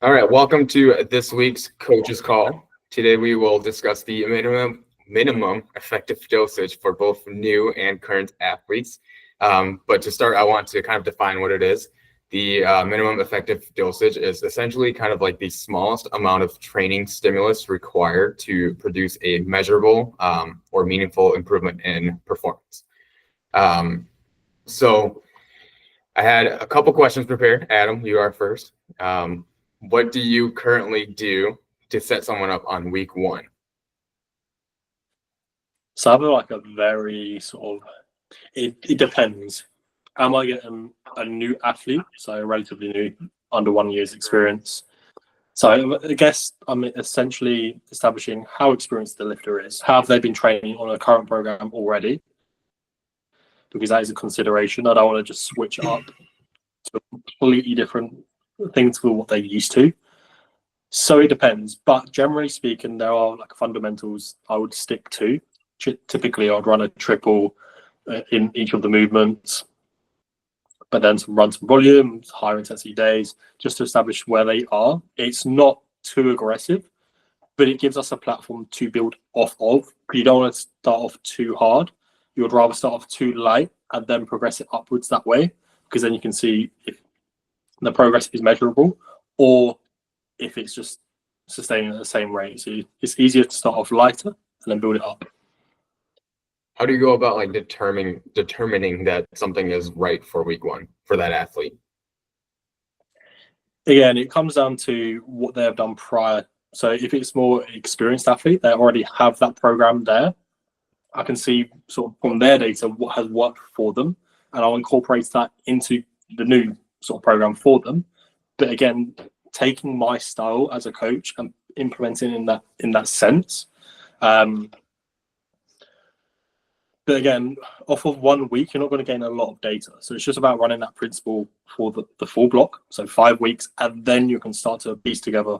All right, welcome to this week's Coach's Call. Today we will discuss the minimum effective dosage for both new and current athletes. But to start, I want to kind of define what it is. The minimum effective dosage is essentially kind of like the smallest amount of training stimulus required to produce a measurable or meaningful improvement in performance. So I had a couple questions prepared. Adam, you are first. What do you currently do to set someone up on week one? So I have like a very sort of, it depends. Am I getting a new athlete, so relatively new, under 1 year's experience? So I guess I'm essentially establishing how experienced the lifter is. Have they been training on a current program already? Because that is a consideration. I don't want to just switch up to a completely different things for what they're used to. So it depends. But generally speaking, there are like fundamentals I would stick to. Typically, I'd run a triple in each of the movements, but then run some volume, higher intensity days, just to establish where they are. It's not too aggressive, but it gives us a platform to build off of. You don't want to start off too hard. You would rather start off too light and then progress it upwards that way, because then you can see if the progress is measurable or if it's just sustaining at the same rate. So it's easier to start off lighter and then build it up. How do you go about like determining that something is right for week one for that athlete? Again, it comes down to what they have done prior. So if it's more experienced athlete, they already have that program there. I can see sort of from their data what has worked for them, and I'll incorporate that into the new sort of program for them. But again, taking my style as a coach and implementing in that sense. But again, off of 1 week, you're not going to gain a lot of data. So it's just about running that principle for the full block. So 5 weeks, and then you can start to piece together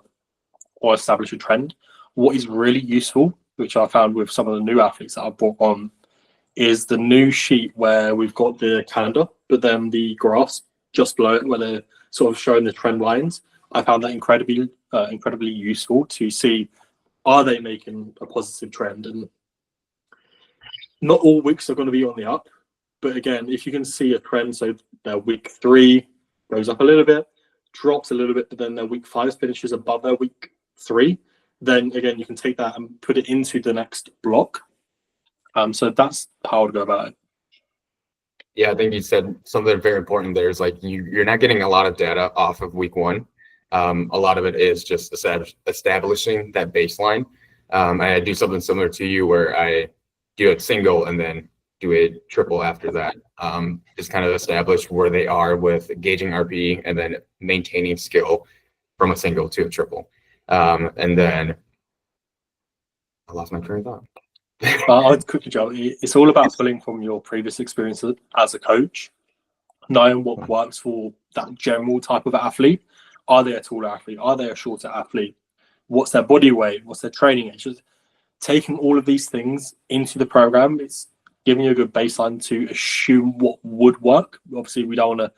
or establish a trend. What is really useful, which I found with some of the new athletes that I've brought on, is the new sheet where we've got the calendar, but then the graphs just below it where they're sort of showing the trend lines. I found that incredibly useful to see, are they making a positive trend? And not all weeks are going to be on the up, but again, if you can see a trend, so their week 3 goes up a little bit, drops a little bit, but then their week 5 finishes above their week 3, then again, you can take that and put it into the next block. So that's how I would go about it. Yeah, I think you said something very important there is like you're not getting a lot of data off of week one. A lot of it is just establishing that baseline. And I do something similar to you where I do a single and then do a triple after that. Just kind of establish where they are with gauging RPE and then maintaining skill from a single to a triple. And then I lost my train of thought. I'd quickly jump. It's all about pulling from your previous experience as a coach, knowing what works for that general type of athlete. Are they a taller athlete? Are they a shorter athlete? What's their body weight? What's their training age? Just taking all of these things into the program, it's giving you a good baseline to assume what would work. Obviously, we don't want to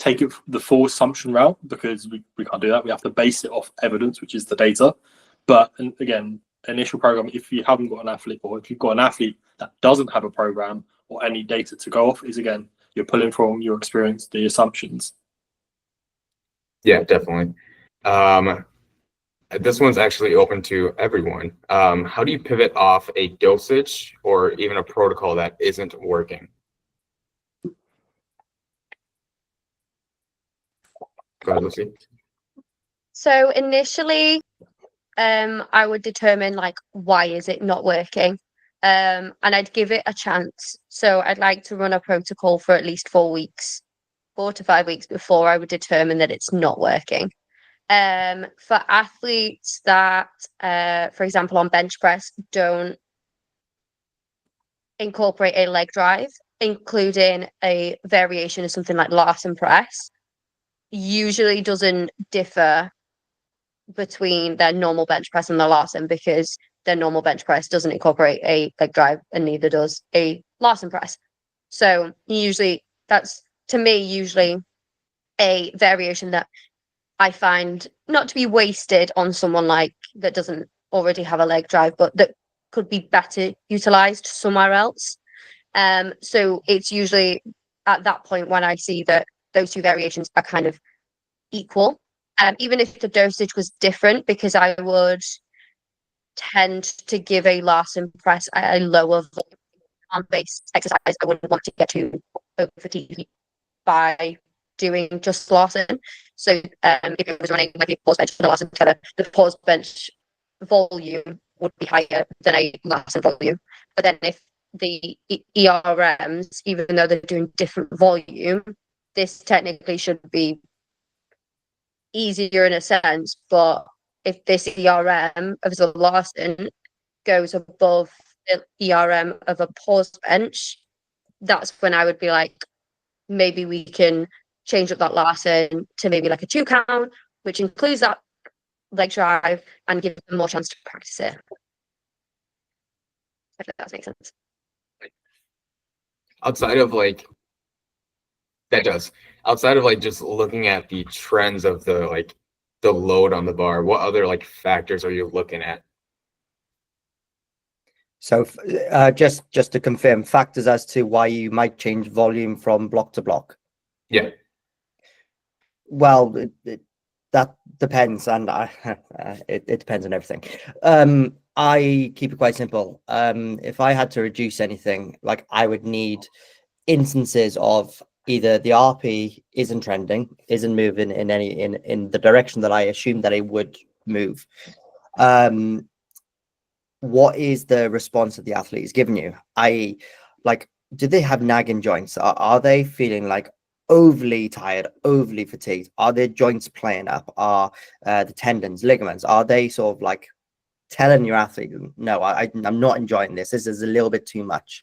take it the full assumption route because we can't do that. We have to base it off evidence, which is the data. But again, initial program, if you haven't got an athlete or if you've got an athlete that doesn't have a program or any data to go off, is again, you're pulling from your experience, the assumptions. Yeah, definitely. This one's actually open to everyone. How do you pivot off a dosage or even a protocol that isn't working? Go ahead, Lucy. So initially, I would determine like why is it not working, and I'd give it a chance. So I'd like to run a protocol for at least 4 weeks, 4 to 5 weeks before I would determine that it's not working. For athletes that, for example, on bench press, don't incorporate a leg drive, including a variation of something like Larsen press, usually doesn't differ between their normal bench press and the Larsen, because their normal bench press doesn't incorporate a leg drive and neither does a Larsen press. So usually that's, to me, usually a variation that I find not to be wasted on someone like that doesn't already have a leg drive, but that could be better utilized somewhere else. So it's usually at that point when I see that those two variations are kind of equal, even if the dosage was different, because I would tend to give a Larsen press at a lower based exercise. I wouldn't want to get too over fatigued by doing just Larsen. So if it was running like a pause bench and a Larsen together, the pause bench volume would be higher than a Larsen volume. But then if the ERMs, even though they're doing different volume, this technically should be easier in a sense. But if this ERM of the Larsen goes above the ERM of a pause bench, that's when I would be like, maybe we can change up that Larsen to maybe like a 2 count, which includes that leg drive and give them more chance to practice it. If that makes sense. Outside of like that does. Outside of like just looking at the trends of the load on the bar, what other like factors are you looking at? So just to confirm, factors as to why you might change volume from block to block. Yeah. Well, that depends, and it depends on everything. I keep it quite simple. If I had to reduce anything, like I would need instances of either the RP isn't trending, isn't moving in the direction that I assume that it would move. What is the response that the athlete is giving you? Do they have nagging joints? Are they feeling like overly tired, overly fatigued? Are their joints playing up? Are the tendons, ligaments, are they sort of like telling your athlete, no, I'm not enjoying this. This is a little bit too much.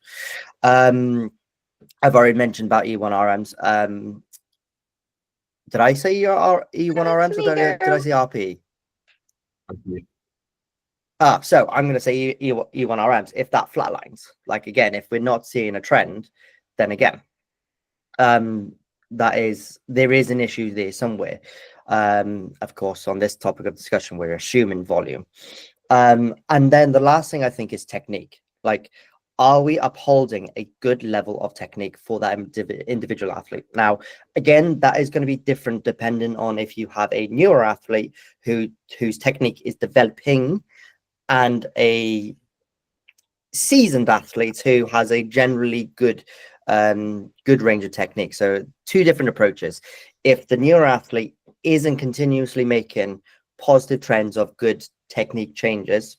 I've already mentioned about E1RMs. Did I say E1RMs or did I say RP? So I'm going to say E1RMs. If that flatlines, like again, if we're not seeing a trend, then again, there is an issue there somewhere. Of course, on this topic of discussion, we're assuming volume. And then the last thing I think is technique. Like, are we upholding a good level of technique for that individual athlete? Now, again, that is going to be different depending on if you have a newer athlete whose technique is developing and a seasoned athlete who has a generally good range of technique. So two different approaches. If the newer athlete isn't continuously making positive trends of good technique changes,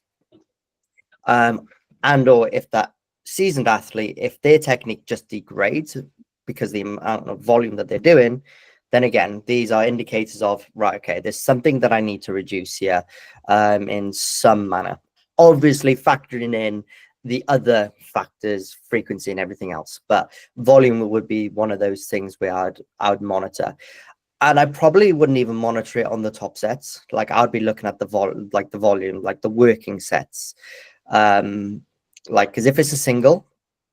and or if that seasoned athlete, if their technique just degrades because the amount of volume that they're doing, then again, these are indicators of, right, okay, there's something that I need to reduce here in some manner. Obviously factoring in the other factors, frequency and everything else, but volume would be one of those things where I would monitor. And I probably wouldn't even monitor it on the top sets. Like I'd be looking at the volume, like the working sets. Because if it's a single,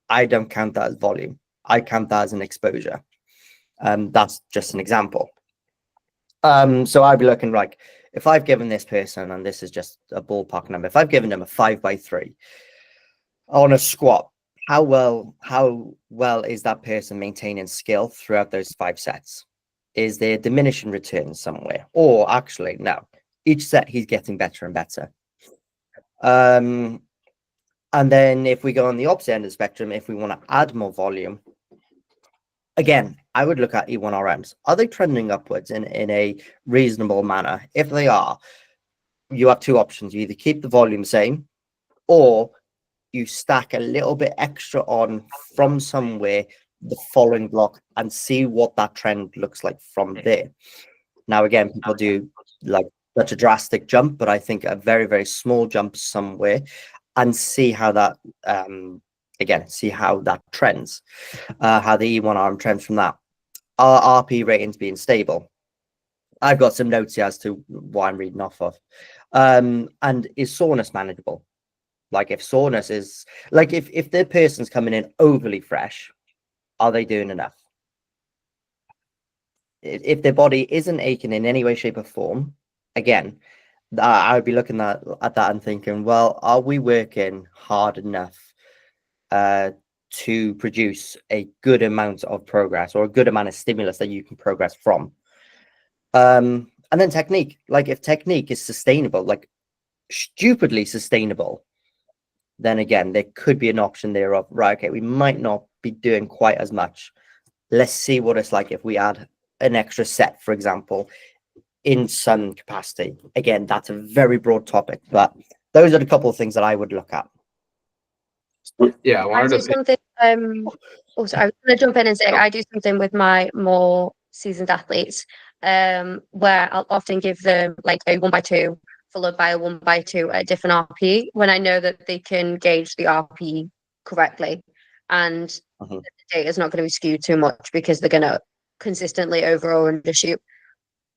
I don't count that as volume. I count that as an exposure. That's just an example. So I'd be looking like, if I've given this person, and this is just a ballpark number, if I've given them a 5x3 on a squat, how well is that person maintaining skill throughout those 5 sets? Is there diminishing returns somewhere? Or actually, no, each set he's getting better and better. And then if we go on the opposite end of the spectrum, if we want to add more volume, again, I would look at E1RMs. Are they trending upwards in a reasonable manner? If they are, you have two options. You either keep the volume same, or you stack a little bit extra on from somewhere the following block and see what that trend looks like from there. Now, again, people do like such a drastic jump, but I think a very, very small jump somewhere and see how that, see how that trends, how the E1RM trends from that. Are RP ratings being stable? I've got some notes here as to what I'm reading off of. And is soreness manageable? Like if soreness is, like if the person's coming in overly fresh, are they doing enough? if their body isn't aching in any way, shape, or form, again, I would be looking at that and thinking, well, are we working hard enough to produce a good amount of progress or a good amount of stimulus that you can progress from? And then technique, like if technique is sustainable, like stupidly sustainable, then again, there could be an option there of, right, okay, we might not be doing quite as much. Let's see what it's like if we add an extra set, for example, in some capacity. Again, that's a very broad topic, but those are the couple of things that I would look at. Yeah, I I wanted do to. something. Oh, sorry, I was going to jump in and say I do something with my more seasoned athletes, where I'll often give them like a 1x2 followed by a 1x2 at a different RP when I know that they can gauge the RP correctly, and Mhm. the data is not going to be skewed too much because they're going to consistently over or undershoot.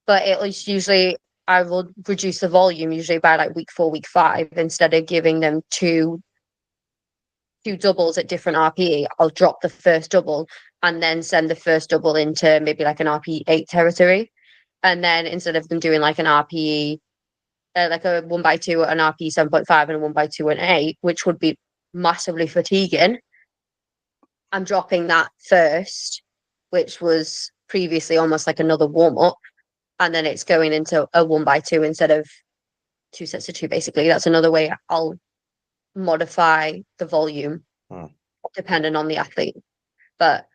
But it was usually I will reduce the volume usually by like week 4, week 5 instead of giving them two doubles at different RPE. I'll drop the first double and then send the first double into maybe like an RPE 8 territory. And then instead of them doing like an RPE, like a 1x2 at an RPE 7.5 and a 1x2 at an 8, which would be massively fatiguing, I'm dropping that first, which was previously almost like another warm up. And then it's going into a 1x2 instead of 2 sets of 2, basically. That's another way I'll modify the volume depending on the athlete. But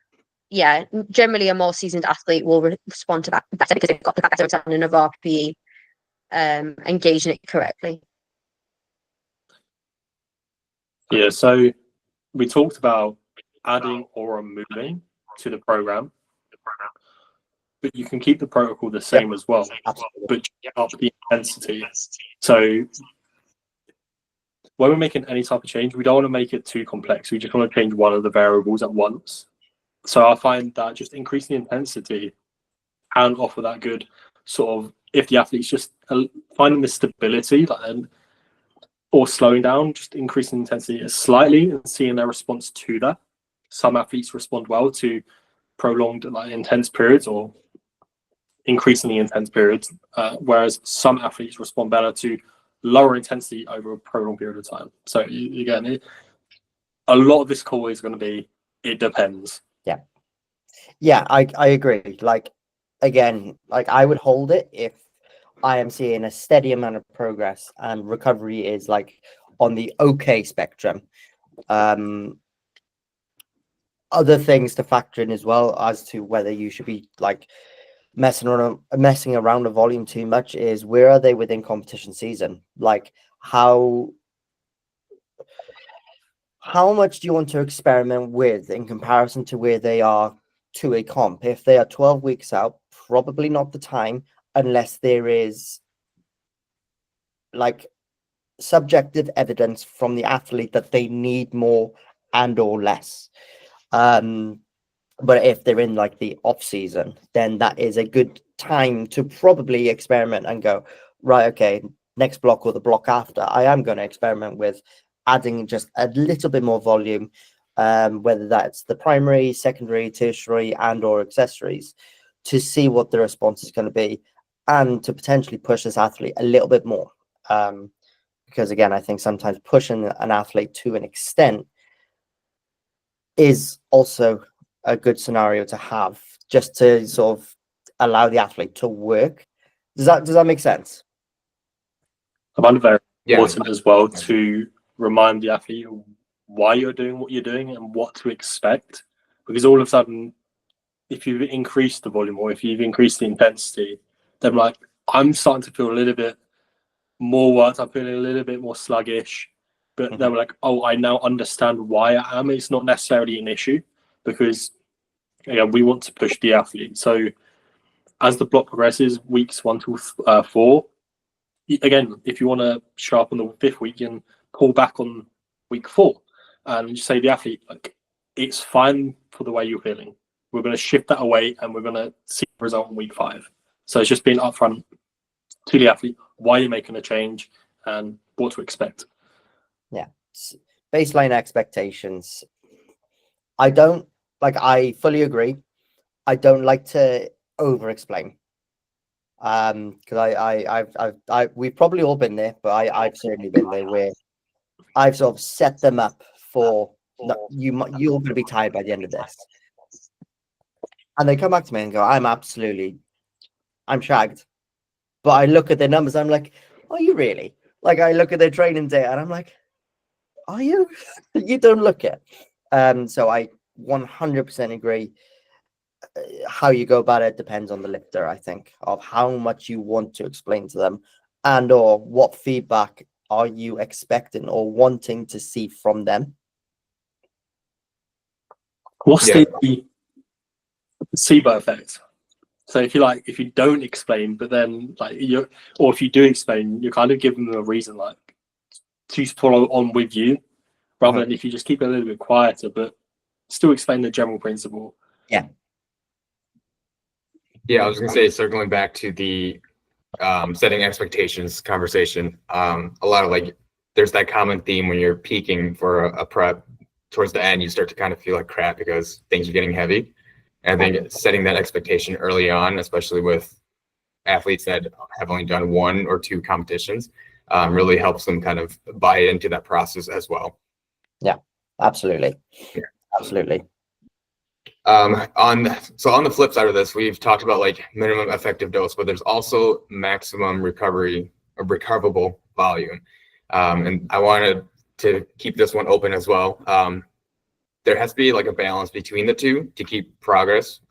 yeah, generally a more seasoned athlete will respond to that better because they've got the better understanding of RPE, engaging it correctly. Yeah, so we talked about adding or removing to the program, but you can keep the protocol the same as well, Absolutely. but up the intensity. So when we're making any type of change, we don't want to make it too complex. We just want to change one of the variables at once. So I find that just increasing the intensity and offer that good sort of, if the athlete's just finding the stability or slowing down, just increasing intensity slightly and seeing their response to that. Some athletes respond well to prolonged intense periods or increasingly intense periods, whereas some athletes respond better to lower intensity over a prolonged period of time. So again, a lot of this call is going to be, it depends. Yeah, I agree. Like, again, like I would hold it if I am seeing a steady amount of progress and recovery is like on the okay spectrum. Other things to factor in as well as to whether you should be like messing around the volume too much is where are they within competition season? Like how much do you want to experiment with in comparison to where they are to a comp? If they are 12 weeks out, probably not the time unless there is like subjective evidence from the athlete that they need more and or less. But if they're in like the off season, then that is a good time to probably experiment and go, right, okay, next block or the block after, I am going to experiment with adding just a little bit more volume, whether that's the primary, secondary, tertiary, and or accessories, to see what the response is going to be and to potentially push this athlete a little bit more. Because again, I think sometimes pushing an athlete to an extent is also a good scenario to have, just to sort of allow the athlete to work. Does that make sense? I find it very Yeah. important as well to remind the athlete why you're doing what you're doing and what to expect. Because all of a sudden, if you've increased the volume or if you've increased the intensity, then like I'm starting to feel a little bit more worked. I'm feeling a little bit more sluggish. But they were like, oh, I now understand why I am. It's not necessarily an issue because we want to push the athlete. So as the block progresses, weeks 1 to 4, again, if you want to show up on the 5th week, you can pull back on week 4 and just say to the athlete, like, it's fine for the way you're feeling. We're going to shift that away and we're going to see the result in week 5. So it's just being upfront to the athlete why you're making a change and what to expect. Yeah. Baseline expectations. I fully agree. I don't like to over explain. Because we've probably all been there, but I've certainly been there where I've sort of set them up for no, you're going to be tired by the end of this, and they come back to me and go, I'm shagged. But I look at their numbers, I'm like, are you really? Like, I look at their training data and I'm like, are you? You don't look it. So I 100% agree. How you go about it depends on the lifter, I think, of how much you want to explain to them, and or what feedback are you expecting or wanting to see from them. What's Yeah. the SIBO effect? So if you don't explain, but then or if you do explain, you're kind of giving them a reason to follow on with you, rather than if you just keep it a little bit quieter, but still explain the general principle. Yeah. Yeah, I was gonna say, circling back to the setting expectations conversation. A lot of there's that common theme when you're peaking for a prep. Towards the end, you start to kind of feel like crap because things are getting heavy. And I think setting that expectation early on, especially with athletes that have only done 1 or 2 competitions, really helps them kind of buy into that process as well. Yeah, absolutely. Yeah. Absolutely. On the flip side of this, we've talked about minimum effective dose, but there's also maximum recoverable volume. And I wanted to keep this one open as well. There has to be a balance between the two to keep progress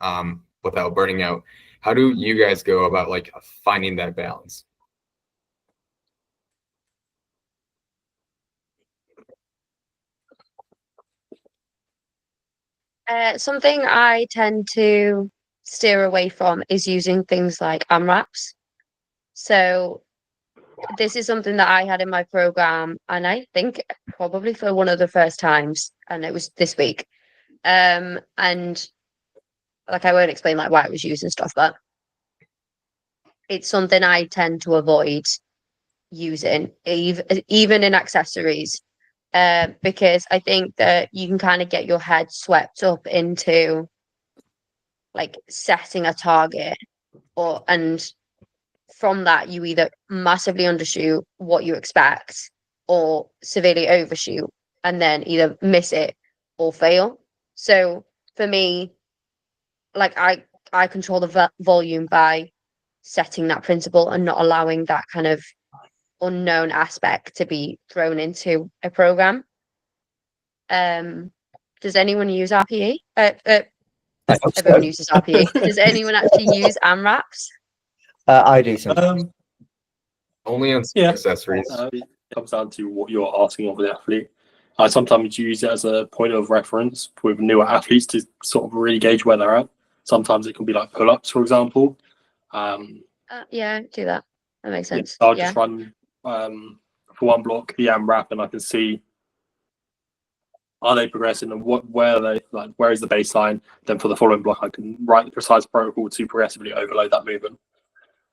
without burning out. How do you guys go about finding that balance? Something I tend to steer away from is using things like AMRAPs. So this is something that I had in my program, and I think probably for one of the first times, and it was this week. And I won't explain why it was used and stuff, but it's something I tend to avoid using, even in accessories, because I think that you can kind of get your head swept up into setting a target, and from that you either massively undershoot what you expect or severely overshoot and then either miss it or fail. So for me, I control the volume by setting that principle and not allowing that kind of unknown aspect to be thrown into a program. Does anyone use RPE? Everyone uses RPE. Does anyone actually use AMRAPs? I do sometimes. Only on accessories. It comes down to what you're asking of the athlete. I sometimes use it as a point of reference with newer athletes to sort of really gauge where they're at. Sometimes it can be like pull-ups, for example. Yeah, do that. That makes sense. I'll just run for one block the AMRAP, and I can see, are they progressing and where are they, where is the baseline? Then for the following block, I can write the precise protocol to progressively overload that movement.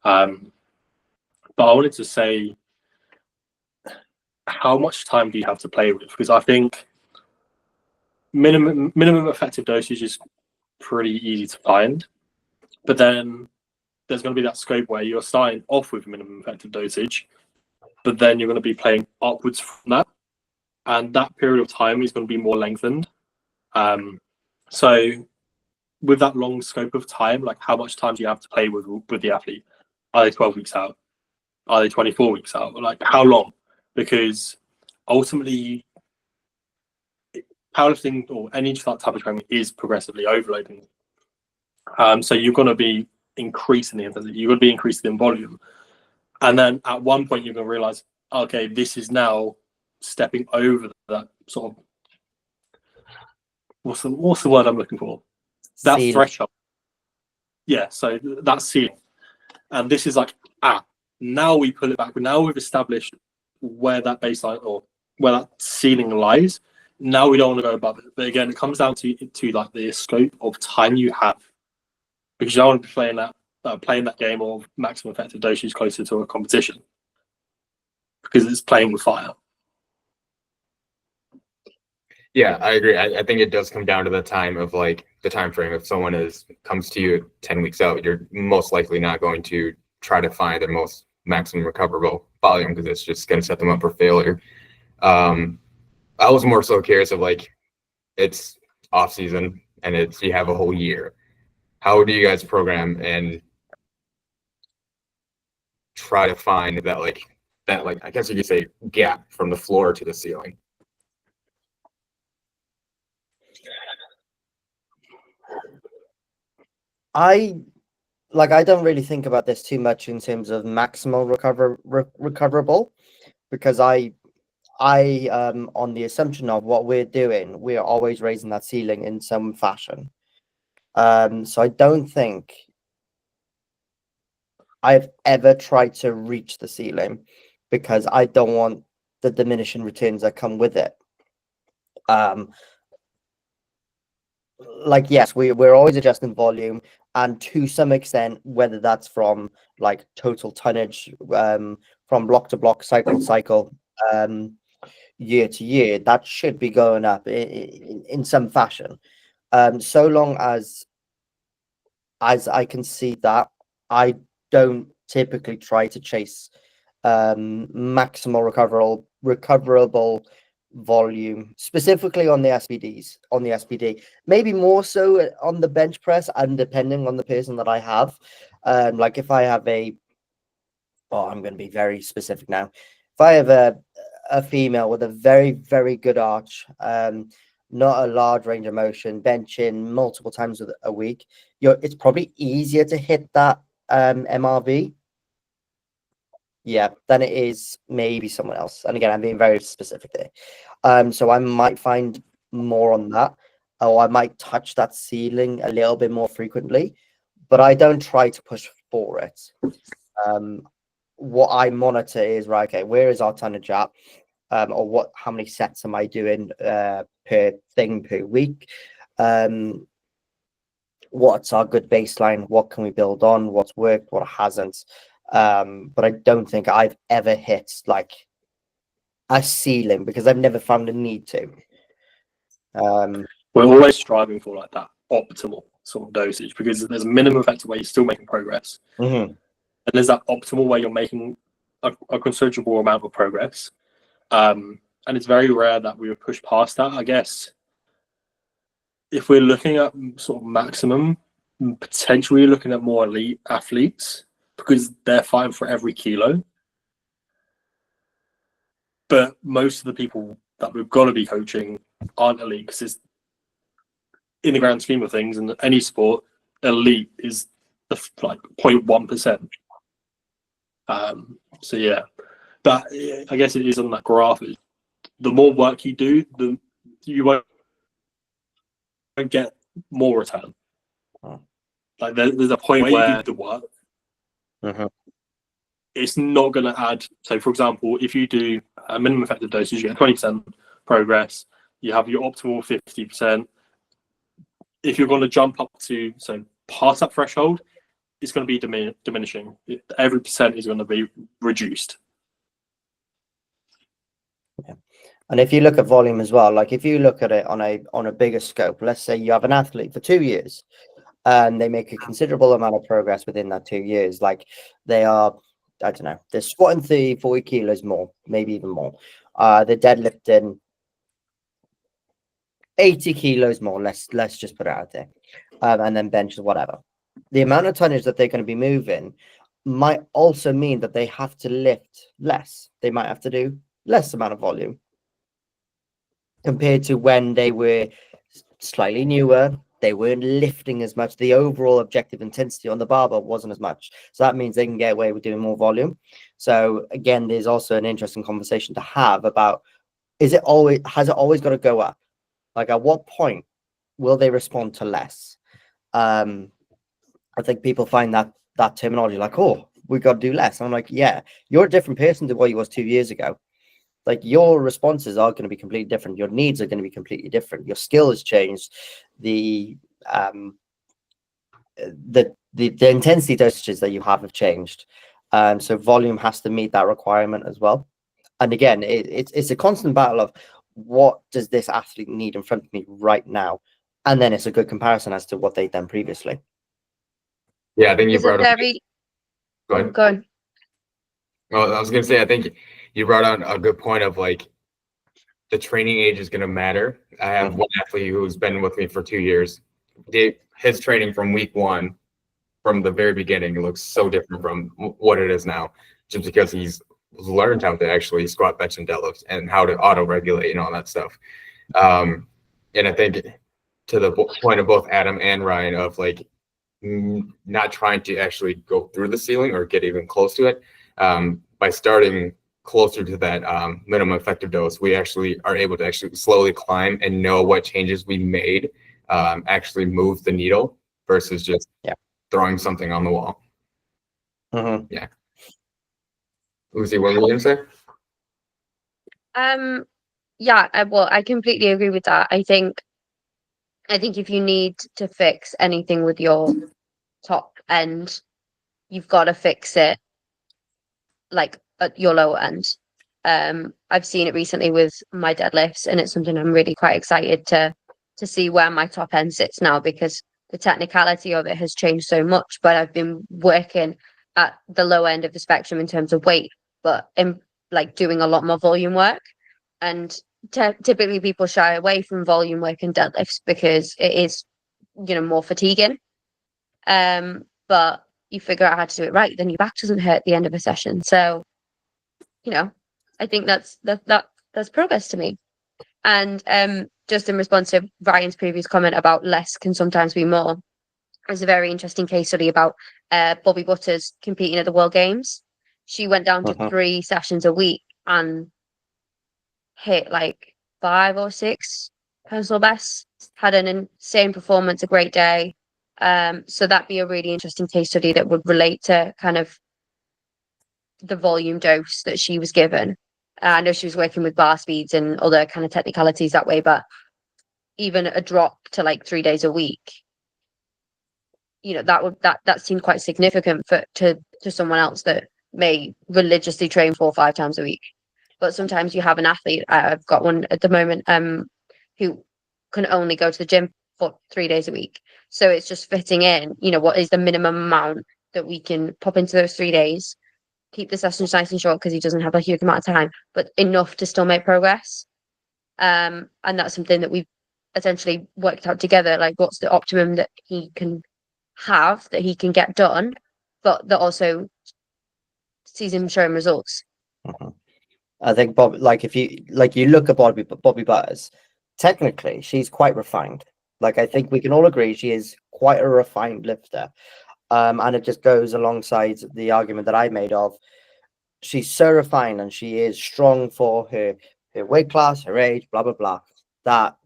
But I wanted to say, how much time do you have to play with? Because I think minimum effective dosage is pretty easy to find, but then there's going to be that scope where you're starting off with minimum effective dosage, but then you're going to be playing upwards from that, and that period of time is going to be more lengthened. So with that long scope of time, how much time do you have to play with the athlete? Are they 12 weeks out? Are they 24 weeks out? How long? Because ultimately, powerlifting or any type of training is progressively overloading. So you're going to be increasing the intensity. You're going to be increasing in volume. And then at one point, you're going to realize, okay, this is now stepping over that sort of, what's the word I'm looking for? That Ceiling. threshold. Yeah, so that ceiling. And this is now we pull it back. Now we've established where that baseline or where that ceiling lies. Now we don't want to go above it. But again, it comes down to the scope of time you have, because you don't want to be playing that game of maximum effective dosage closer to a competition, because it's playing with fire. Yeah, I agree. I think it does come down to the time of like the time frame. If someone comes to you 10 weeks out, you're most likely not going to try to find the most maximum recoverable volume because it's just going to set them up for failure. I was more so curious of like it's off season and you have a whole year. How do you guys program and try to find that I guess you could say gap from the floor to the ceiling? I don't really think about this too much in terms of maximal recoverable, because I on the assumption of what we're doing, we're always raising that ceiling in some fashion. So I don't think I've ever tried to reach the ceiling because I don't want the diminishing returns that come with it. Like, yes, we're always adjusting volume, and to some extent, whether that's from like total tonnage, from block to block, cycle to cycle, year to year, that should be going up in some fashion. So long as I can see that, I don't typically try to chase maximal recoverable volume, specifically on the SBD, maybe more so on the bench press, and depending on the person that I have. Like if I have I'm going to be very specific now. If I have a female with a very, very good arch, not a large range of motion, benching multiple times a week, it's probably easier to hit that MRV, than it is maybe someone else. And again, I'm being very specific there. So I might find more on that, or I might touch that ceiling a little bit more frequently, but I don't try to push for it. What I monitor is, right, okay, where is our tonnage at? Or how many sets am I doing per week? What's our good baseline? What can we build on? What's worked? What hasn't? But I don't think I've ever hit like a ceiling because I've never found a need to. We're always striving for like that optimal sort of dosage, because there's a minimum effective where you're still making progress, and there's that optimal where you're making a considerable amount of progress. And it's very rare that we would push past that. I guess if we're looking at sort of maximum, potentially looking at more elite athletes, because they're fighting for every kilo. But most of the people that we've got to be coaching aren't elite, because it's, in the grand scheme of things, in any sport, elite is the like 0.1%. So yeah, but I guess it is on that graph. The more work you do, you won't get more return. Like there's a point where you do the work. It's not going to add. So, for example, if you do a minimum effective dosage, you get 20% progress. You have your optimal 50%. If you're going to jump up to past that threshold, it's going to be diminishing. Every percent is going to be reduced. Yeah. And if you look at volume as well, like if you look at it on a bigger scope, let's say you have an athlete for 2 years and they make a considerable amount of progress within that 2 years, like they are, I don't know, they're squatting 30, 40 kilos more, maybe even more. They're deadlifting 80 kilos more, let's just put it out there. And then benches, whatever. The amount of tonnage that they're going to be moving might also mean that they have to lift less. They might have to do less amount of volume compared to when they were slightly newer. They weren't lifting as much. The overall objective intensity on the barbell wasn't as much. So that means they can get away with doing more volume. So again, there's also an interesting conversation to have about, has it always got to go up? Like at what point will they respond to less? I think people find that terminology like, oh, we've got to do less. And I'm like, yeah, you're a different person to what you was 2 years ago. Like your responses are going to be completely different. Your needs are going to be completely different. Your skill has changed. The intensity dosages that you have changed. So volume has to meet that requirement as well. And again, it's a constant battle of what does this athlete need in front of me right now? And then it's a good comparison as to what they've done previously. Yeah, I think you It's a brought up. very Go ahead. go on. Well, I was gonna say, I think you brought out a good point of like the training age is gonna matter. I have one athlete who's been with me for 2 years. His training from week one, from the very beginning, it looks so different from what it is now, just because he's learned how to actually squat, bench, and deadlift, and how to auto regulate and all that stuff. And I think to the point of both Adam and Ryan of like not trying to actually go through the ceiling or get even close to it, by starting closer to that minimum effective dose, we actually are able to actually slowly climb and know what changes we made actually move the needle versus just throwing something on the wall. Yeah. Lucy, what were you going to say? Yeah, I completely agree with that. I think if you need to fix anything with your top end, you've got to fix it like at your lower end. I've seen it recently with my deadlifts, and it's something I'm really quite excited to see where my top end sits now, because the technicality of it has changed so much. But I've been working at the low end of the spectrum in terms of weight, but in like doing a lot more volume work. And typically people shy away from volume work and deadlifts because it is, more fatiguing. But you figure out how to do it right, then your back doesn't hurt at the end of a session. So, I think that's progress to me. And just in response to Ryan's previous comment about less can sometimes be more, there's a very interesting case study about Bobby Butters competing at the World Games. She went down to 3 sessions a week and hit like 5 or 6 personal bests, had an insane performance, a great day. So that'd be a really interesting case study that would relate to kind of the volume dose that she was given. I know she was working with bar speeds and other kind of technicalities that way, but even a drop to like 3 days a week, that seemed quite significant to someone else that may religiously train 4 or 5 times a week. But sometimes you have an athlete, I've got one at the moment, who can only go to the gym for 3 days a week. So it's just fitting in, what is the minimum amount that we can pop into those 3 days, keep the sessions nice and short because he doesn't have a huge amount of time, but enough to still make progress. And that's something that we've essentially worked out together, like what's the optimum that he can have, that he can get done, but that also sees him showing results. I think Bob, like if you look at Bobby Butters, technically she's quite refined. Like I think we can all agree she is quite a refined lifter. And it just goes alongside the argument that I made of she's so refined and she is strong for her weight class, her age, blah blah blah, that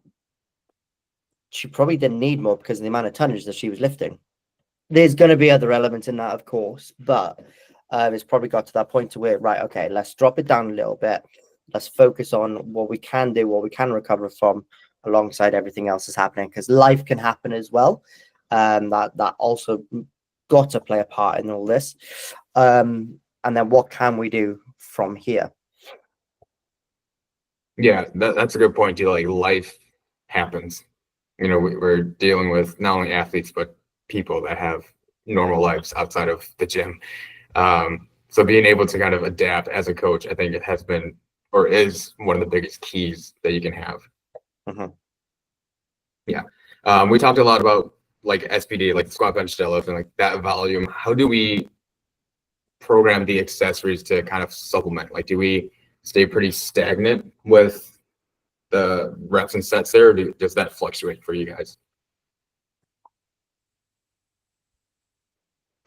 she probably didn't need more because of the amount of tonnage that she was lifting. There's going to be other elements in that, of course, but it's probably got to that point to where, right, okay, let's drop it down a little bit. Let's focus on what we can do, what we can recover from, alongside everything else that's happening, because life can happen as well. That also got to play a part in all this. And then what can we do from here? Yeah, that's a good point too. Like life happens. We're dealing with not only athletes, but people that have normal lives outside of the gym. So being able to kind of adapt as a coach, I think it has been or is one of the biggest keys that you can have. Yeah. We talked a lot about like SPD, like squat, bench, deadlift, and like that volume. How do we program the accessories to kind of supplement? Like, do we stay pretty stagnant with the reps and sets there, or does that fluctuate for you guys?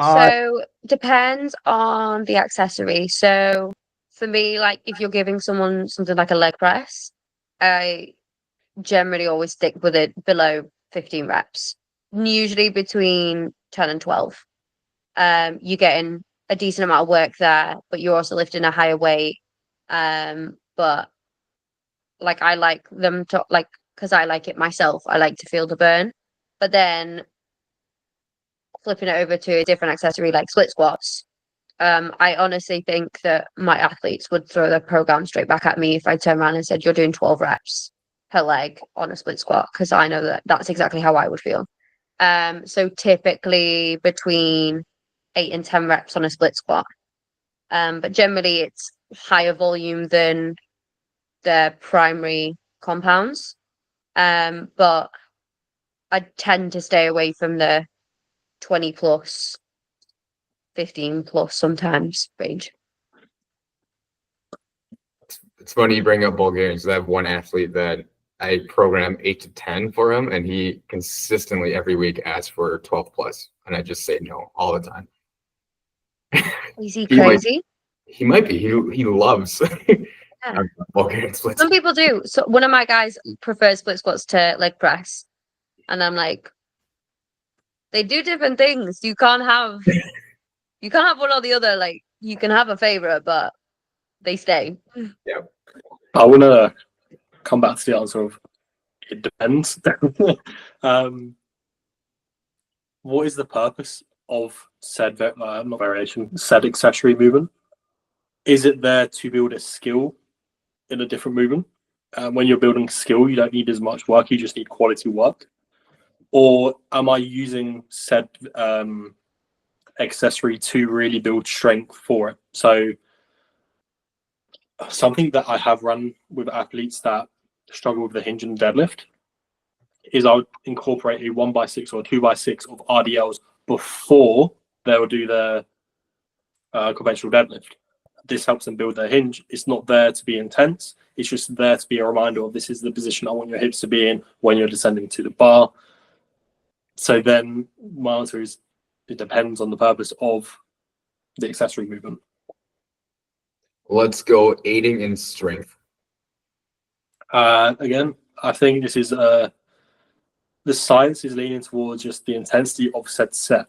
So depends on the accessory. So for me, like if you're giving someone something like a leg press, I generally always stick with it below 15 reps, usually between 10 and 12. You're getting a decent amount of work there, but you're also lifting a higher weight. But like I like them to like, because I like it myself, I like to feel the burn. But then flipping it over to a different accessory like split squats, I honestly think that my athletes would throw their program straight back at me if I turned around and said, you're doing 12 reps per leg on a split squat, because I know that that's exactly how I would feel. So typically between 8 and 10 reps on a split squat. But generally it's higher volume than the primary compounds. But I tend to stay away from the 20 plus, 15 plus sometimes range. It's funny you bring up Bulgarians. I have one athlete that I program 8 to 10 for him, and he consistently every week asks for 12 plus, and I just say no all the time. Is he He might- crazy? He might be. He loves Bulgarian splits. Some people do. So one of my guys prefers split squats to leg press. And I'm like, they do different things. You can't have one or the other. Like, you can have a favorite, but they stay. I want to come back to the answer of it depends. What is the purpose of said not variation, said accessory movement? Is it there to build a skill in a different movement? When you're building skill, you don't need as much work, you just need quality work. Or am I using said accessory to really build strength for it? So something that I have run with athletes that struggle with the hinge and deadlift is I would incorporate a 1x6 or a 2x6 of RDLs before they'll do their conventional deadlift. This helps them build their hinge. It's not there to be intense. It's just there to be a reminder of this is the position I want your hips to be in when you're descending to the bar. So then my answer is it depends on the purpose of the accessory movement. Let's go aiding in strength. Again, I think this is the science is leaning towards just the intensity of said set.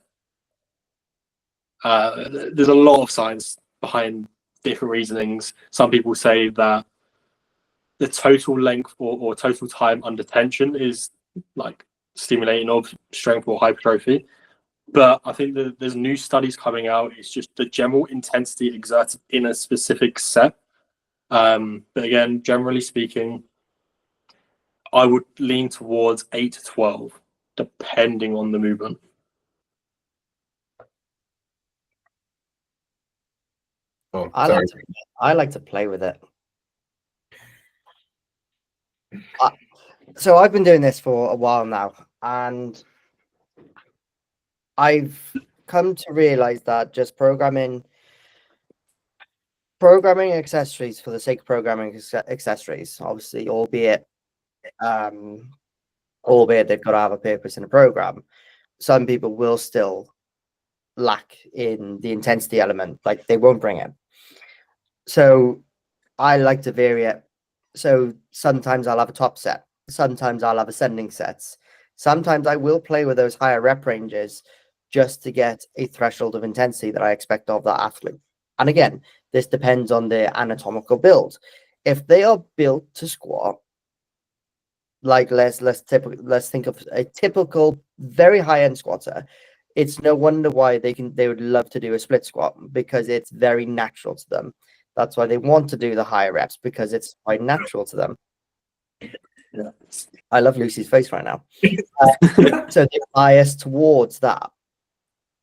There's a lot of science behind different reasonings. Some people say that the total length or total time under tension is like stimulating of strength or hypertrophy. But I think that there's new studies coming out. It's just the general intensity exerted in a specific set. But again, generally speaking, I would lean towards 8 to 12, depending on the movement. Oh, I sorry. like to play with it. So I've been doing this for a while now, and I've come to realize that just programming accessories for the sake of programming accessories, obviously, albeit they've got to have a purpose in a program, some people will still lack in the intensity element, like they won't bring it. So I like to vary it. So sometimes I'll have a top set, sometimes I'll have ascending sets, sometimes I will play with those higher rep ranges just to get a threshold of intensity that I expect of that athlete. And again, this depends on their anatomical build. If they are built to squat, like let's think of a typical very high-end squatter, it's no wonder why they would love to do a split squat, because it's very natural to them. That's why they want to do the higher reps, because it's quite natural to them. Yeah. I love Lucy's face right now. So they're biased towards that.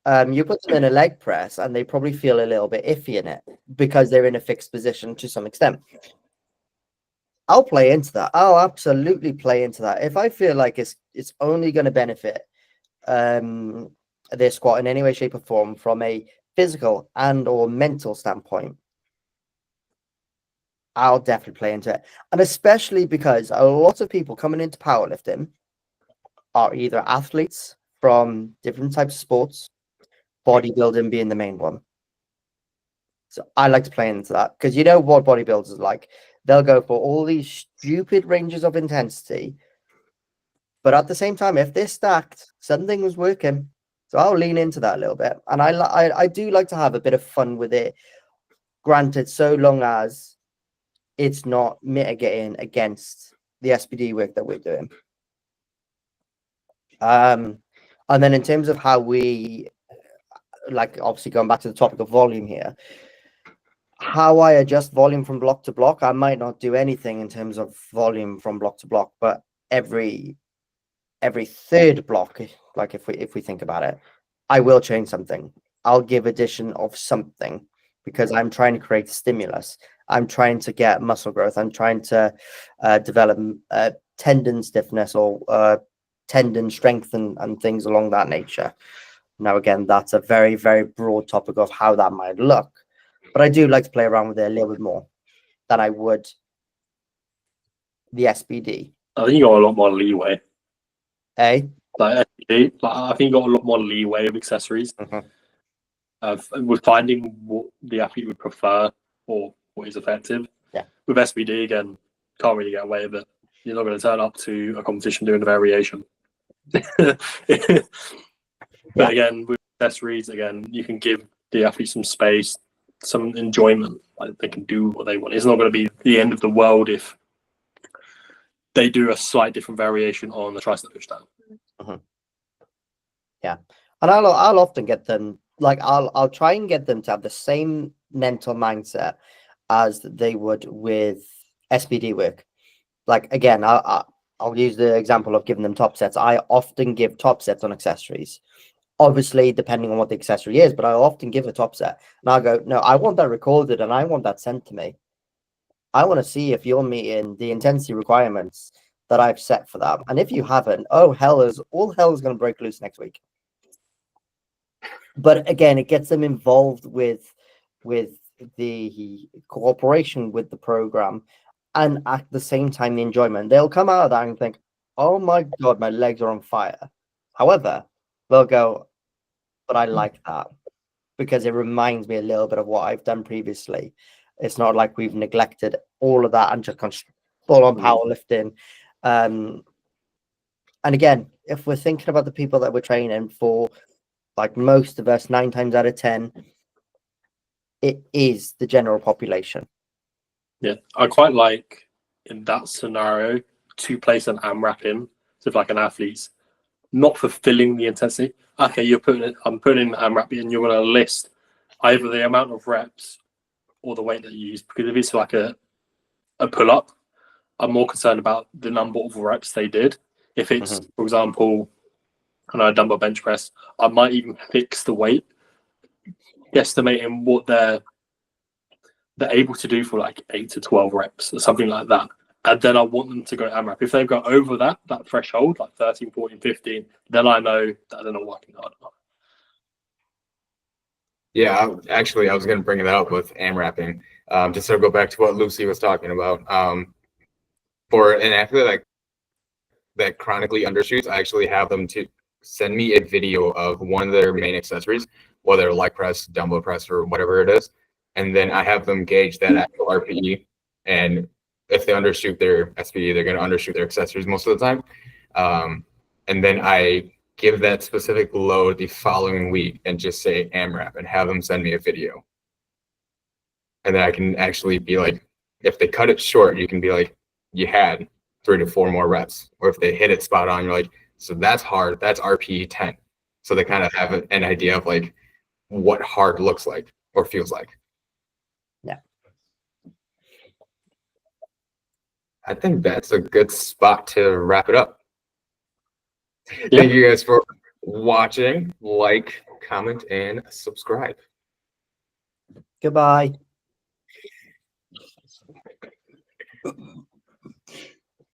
You put them in a leg press and they probably feel a little bit iffy in it because they're in a fixed position to some extent. I'll play into that. I'll absolutely play into that. If I feel like it's only going to benefit their squat in any way, shape, or form from a physical and or mental standpoint, I'll definitely play into it. And especially because a lot of people coming into powerlifting are either athletes from different types of sports, bodybuilding being the main one. So I like to play into that, because you know what bodybuilders are like. They'll go for all these stupid ranges of intensity, but at the same time, if they're stacked, something was working. So I'll lean into that a little bit. And I do like to have a bit of fun with it. Granted, so long as it's not mitigating against the SBD work that we're doing. And then in terms of how we like obviously going back to the topic of volume here, how I adjust volume from block to block, I might not do anything in terms of volume from block to block, but every third block, like if we think about it, I will change something. I'll give addition of something because I'm trying to create stimulus. I'm trying to get muscle growth. I'm trying to develop tendon stiffness or tendon strength and things along that nature. Now, again, that's a very, very broad topic of how that might look. But I do like to play around with it a little bit more than I would the SBD. I think you got a lot more leeway. Eh? Like SBD, like I think you got a lot more leeway with accessories. With finding what the athlete would prefer or what is effective. Yeah. With SBD, again, can't really get away with it. You're not going to turn up to a competition doing a variation. But again, with accessories, again, you can give the athlete some space, some enjoyment. Like they can do what they want. It's not going to be the end of the world if they do a slight different variation on the tricep pushdown. Yeah, and I'll often get them, like I'll try and get them to have the same mental mindset as they would with SBD work. Like again, I'll use the example of giving them top sets. I often give top sets on accessories, obviously depending on what the accessory is, but I often give a top set and I'll go, no, I want that recorded and I want that sent to me. I want to see if you're meeting the intensity requirements that I've set for that. And if you haven't, all hell is going to break loose next week. But again, it gets them involved with the cooperation with the program and at the same time the enjoyment. They'll come out of that and think, oh my God, my legs are on fire. However, they'll go, but I like that because it reminds me a little bit of what I've done previously. It's not like we've neglected all of that and just gone full on powerlifting. And again, if we're thinking about the people that we're training for, like most of us, 9 times out of 10, it is the general population. Yeah, I quite like in that scenario to place an AMRAP in, so if like an athlete's not fulfilling the intensity. Okay, I'm putting an AMRAP in. You're going to list either the amount of reps or the weight that you use, because if it's like a pull up, I'm more concerned about the number of reps they did. If it's, for example, a dumbbell bench press, I might even fix the weight, estimating what they're able to do for like 8 to 12 reps or something like that. And then I want them to go AMRAP. If they go over that threshold, like 13, 14, 15, then I know that they're not working hard enough. Yeah, I was going to bring that up with AMRAPing. Just to go back to what Lucy was talking about. For an athlete like that chronically undershoots, I actually have them to send me a video of one of their main accessories, whether leg press, dumbbell press, or whatever it is. And then I have them gauge that actual RPE. And if they undershoot their SPE, they're going to undershoot their accessories most of the time. And then I give that specific load the following week and just say AMRAP and have them send me a video. And then I can actually be like, if they cut it short, you can be like, you had 3 to 4 more reps. Or if they hit it spot on, you're like, so that's hard. That's RPE 10. So they kind of have an idea of like what hard looks like or feels like. Yeah. I think that's a good spot to wrap it up. Yeah. Thank you guys for watching. Like, comment, and subscribe. Goodbye.